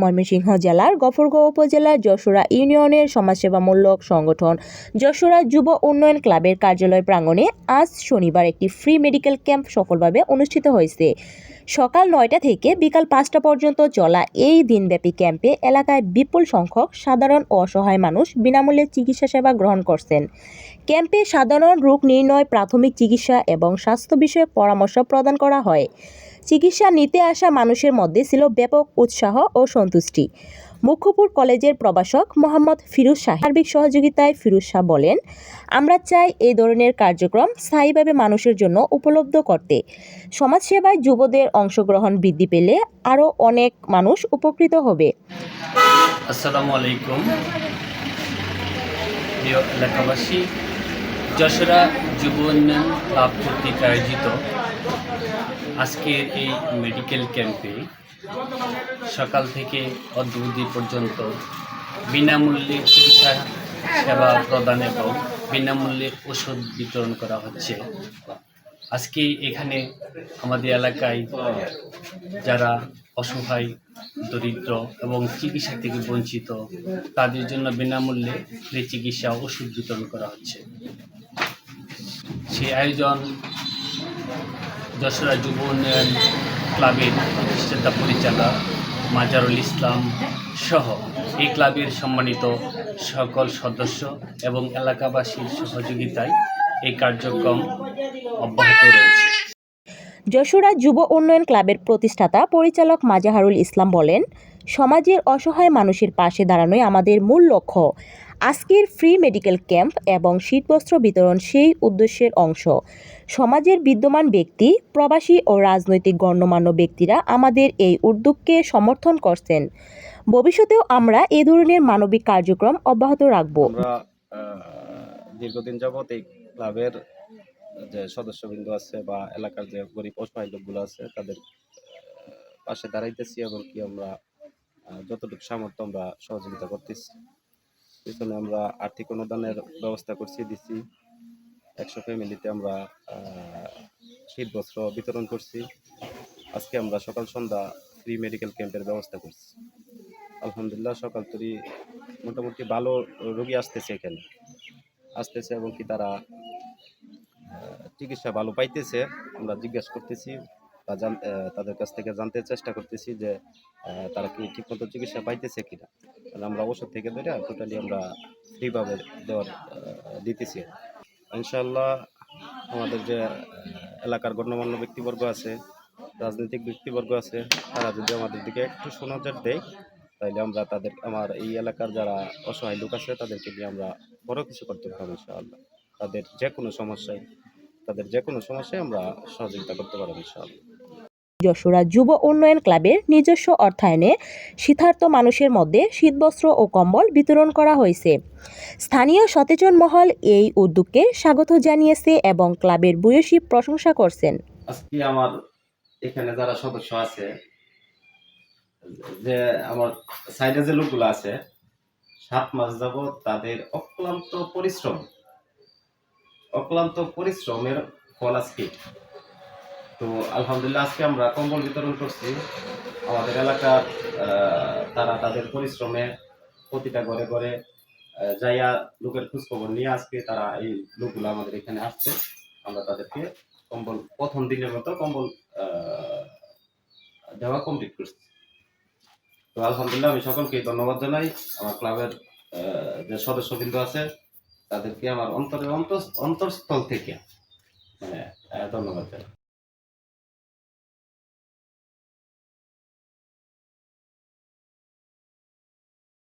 ময়মনসিংহ জেলার গফরগাঁও উপজেলার যশোরা ইউনিয়নের সমাজসেবামূলক সংগঠন যশোরা যুব উন্নয়ন ক্লাবের কার্যালয় প্রাঙ্গণে আজ শনিবার একটি ফ্রি মেডিকেল ক্যাম্প সফলভাবে অনুষ্ঠিত হয়েছে। সকাল ৯টা থেকে বিকাল ৫টা পর্যন্ত চলা এই দিনব্যাপী ক্যাম্পে এলাকায় বিপুল সংখ্যক সাধারণ ও অসহায় মানুষ বিনামূল্যে চিকিৎসা সেবা গ্রহণ করছেন। ক্যাম্পে সাধারণ রোগ নির্ণয়, প্রাথমিক চিকিৎসা এবং স্বাস্থ্য বিষয়ক পরামর্শ প্রদান করা হয়। চিকিৎসা নিতে আসা মানুষের মধ্যে ছিল ব্যাপক উৎসাহ ও সন্তুষ্টি। মুখ্যপুর কলেজের প্রভাষক মোহাম্মদ ফিরোজ শাহ সার্বিক সহযোগিতায় ফিরোজ শাহ বলেন, আমরা চাই এই ধরনের কার্যক্রম স্থায়ীভাবে মানুষের জন্য উপলব্ধ করতে। সমাজসেবায় যুবদের অংশগ্রহণ বৃদ্ধি পেলে আরও অনেক মানুষ উপকৃত হবে। আসসালামু আলাইকুম প্রিয় এলাকাবাসী, যশোরা যুব উন্নয়ন ক্লাব কর্তৃক আয়োজিত আজকের এই মেডিকেল ক্যাম্পে সকাল থেকে অদ্যবধি পর্যন্ত বিনামূল্যে চিকিৎসা সেবা প্রদান এবং বিনামূল্যে ওষুধ বিতরণ করা হচ্ছে। আজকে এখানে আমাদের এলাকায় যারা অসহায়, দরিদ্র এবং চিকিৎসা থেকে বঞ্চিত, তাদের জন্য বিনামূল্যে ফ্রি চিকিৎসা ওষুধ বিতরণ করা হচ্ছে। সেই আয়োজন যশোরা যুব উন্নয়ন ক্লাবের প্রতিষ্ঠাতা পরিচালক মাজারুল ইসলাম সহ এই ক্লাবের সম্মানিত সকল সদস্য এবং এলাকাবাসীর সহযোগিতায় এই কার্যক্রম অব্যাহত রয়েছে। যশোরা যুব উন্নয়ন ক্লাবের প্রতিষ্ঠাতা পরিচালক মাজাহারুল ইসলাম বলেন, সমাজের অসহায় মানুষের পাশে দাঁড়ানোই আমাদের মূল লক্ষ্য। আজকের ফ্রি মেডিকেল ক্যাম্প এবং শীতবস্ত্র বিতরণ সেই উদ্দেশ্যের অংশ। সমাজের বিদ্যমান ব্যক্তি, প্রবাসী ও রাজনৈতিক গণ্যমান্য ব্যক্তিরা আমাদের এই উদ্যোগকে সমর্থন করছেন। ভবিষ্যতেও আমরা এ ধরনের মানবিক কার্যক্রম অব্যাহত রাখব। আমরা দীর্ঘদিন যাবৎ এই ক্লাবের যে সদস্যবৃন্দ আছে বা এলাকার যে গরিব অসহায় লোকগুলো আছে তাদের পাশে দাঁড়াইতেছি এবং কি আমরা যতটুকু সামর্থ্য আমরা সহযোগিতা করতেছি। পিছনে আমরা আর্থিক অনুদানের ব্যবস্থা দিচ্ছি। 100 ফ্যামিলিতে আমরা শীত বস্ত্র বিতরণ করছি। আজকে আমরা সকাল সন্ধ্যা ফ্রি মেডিকেল ক্যাম্পের ব্যবস্থা করছি। আলহামদুলিল্লাহ, সকাল থেকে মোটামুটি ভালো রোগী আসতেছে এবং কি তারা চিকিৎসা ভালো পাইতেছে। আমরা জিজ্ঞাসা করতেছি বা তাদের কাছ থেকে জানতে চেষ্টা করতেছি যে তারা কি ঠিকমতো চিকিৎসা পাইতেছে কিনা। আমরা ওষুধ থেকে ধরে টোটালি আমরা ফ্রিভাবে দিতেছি। ইনশাআল্লাহ আমাদের যে এলাকার গণ্যমান্য ব্যক্তিবর্গ আছে, রাজনৈতিক ব্যক্তিবর্গ আছে, তারা যদি আমাদের দিকে একটু সুনজর দেয় তাহলে আমরা আমার এই এলাকার যারা অসহায় লোক আছে তাদেরকে নিয়ে আমরা বড় কিছু করতে পারবো ইনশাআল্লাহ। তাদের যে কোনো সমস্যায় আমরা সহযোগিতা করতে পারবো ইনশাআল্লাহ। যশোরা যুব উন্নয়ন ক্লাবের নিজস্ব অর্থায়নে শীতার্ত মানুষের মধ্যে শীতবস্ত্র ও কম্বল বিতরণ করা হয়েছে। স্থানীয় সচেতন মহল এই উদ্যোগকে স্বাগত জানিয়েছে এবং ক্লাবের ভূয়সী প্রশংসা করছেন। আজকে আমার এখানে যারা সদস্য আছে, যে আমার সাইডে যে লোকগুলো আছে, 7 মাস যাবৎ তাদের অক্লান্ত পরিশ্রমের ফল আজকে। তো আলহামদুলিল্লাহ, আজকে আমরা কম্বল বিতরণ করছি। আমাদের এলাকার তারা তাদের পরিশ্রমে প্রতিটা ঘরে ঘরে যাইয়া লোকের খোঁজখবর নিয়ে আজকে তারা এই লোকগুলো আমাদের এখানে আসছে। আমরা তাদেরকে কম্বল প্রথম দিনের মতো কম্বল দেওয়া কমপ্লিট করছি। তো আলহামদুলিল্লাহ, আমি সকলকে ধন্যবাদ জানাই। আমার ক্লাবের যে সদস্যবৃন্দ আছে তাদেরকে আমার অন্তরস্থল থেকে ধন্যবাদ জানাই।